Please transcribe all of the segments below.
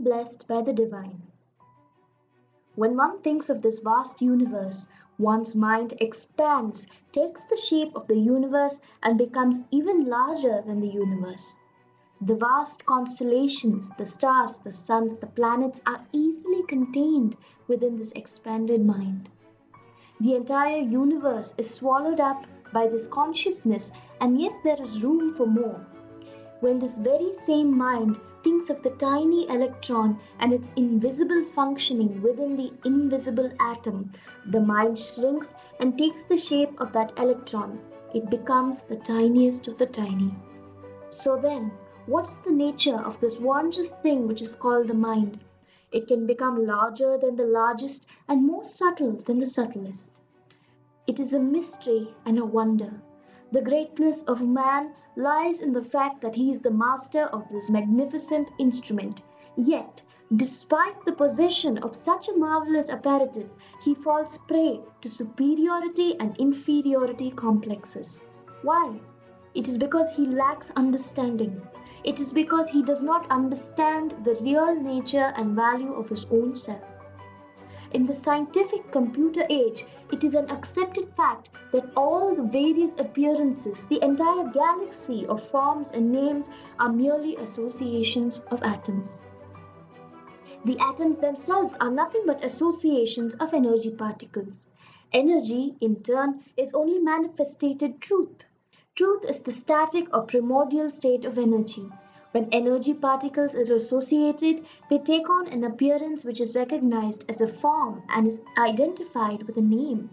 blessed by the divine. When one thinks of this vast universe, one's mind expands, takes the shape of the universe, and becomes even larger than the universe. The vast constellations, the stars, the suns, the planets are easily contained within this expanded mind. The entire universe is swallowed up by this consciousness, and yet there is room for more. When this very same mind thinks of the tiny electron and its invisible functioning within the invisible atom, the mind shrinks and takes the shape of that electron. It becomes the tiniest of the tiny. So then, what is the nature of this wondrous thing which is called the mind? It can become larger than the largest and more subtle than the subtlest. It is a mystery and a wonder. The greatness of man lies in the fact that he is the master of this magnificent instrument. Yet, despite the possession of such a marvellous apparatus, he falls prey to superiority and inferiority complexes. Why? It is because he lacks understanding. It is because he does not understand the real nature and value of his own self. In the scientific computer age, it is an accepted fact that all the various appearances, the entire galaxy of forms and names are merely associations of atoms. The atoms themselves are nothing but associations of energy particles. Energy, in turn, is only manifested truth. Truth is the static or primordial state of energy. When energy particles are associated, they take on an appearance which is recognized as a form and is identified with a name.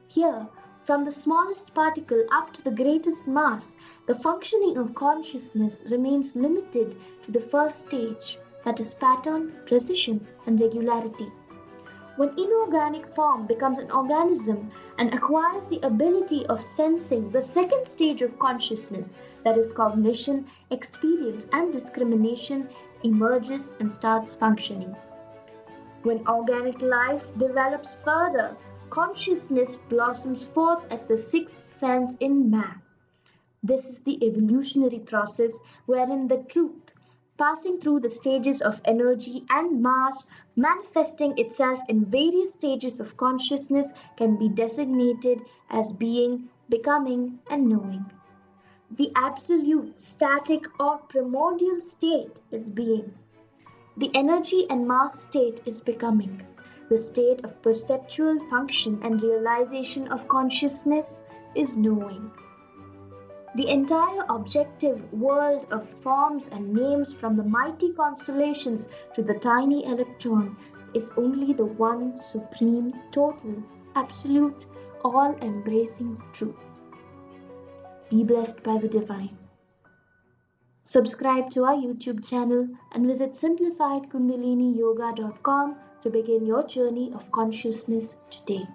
Here, from the smallest particle up to the greatest mass, the functioning of consciousness remains limited to the first stage, that is pattern, precision, and regularity. When inorganic form becomes an organism and acquires the ability of sensing, the second stage of consciousness, that is cognition, experience, and discrimination, emerges and starts functioning. When organic life develops further, consciousness blossoms forth as the sixth sense in man. This is the evolutionary process wherein the truth, passing through the stages of energy and mass, manifesting itself in various stages of consciousness, can be designated as being, becoming, and knowing. The absolute, static, or primordial state is being. The energy and mass state is becoming. The state of perceptual function and realization of consciousness is knowing. The entire objective world of forms and names, from the mighty constellations to the tiny electron, is only the one supreme, total, absolute, all-embracing truth. Be blessed by the divine. Subscribe to our YouTube channel and visit simplifiedkundaliniyoga.com to begin your journey of consciousness today.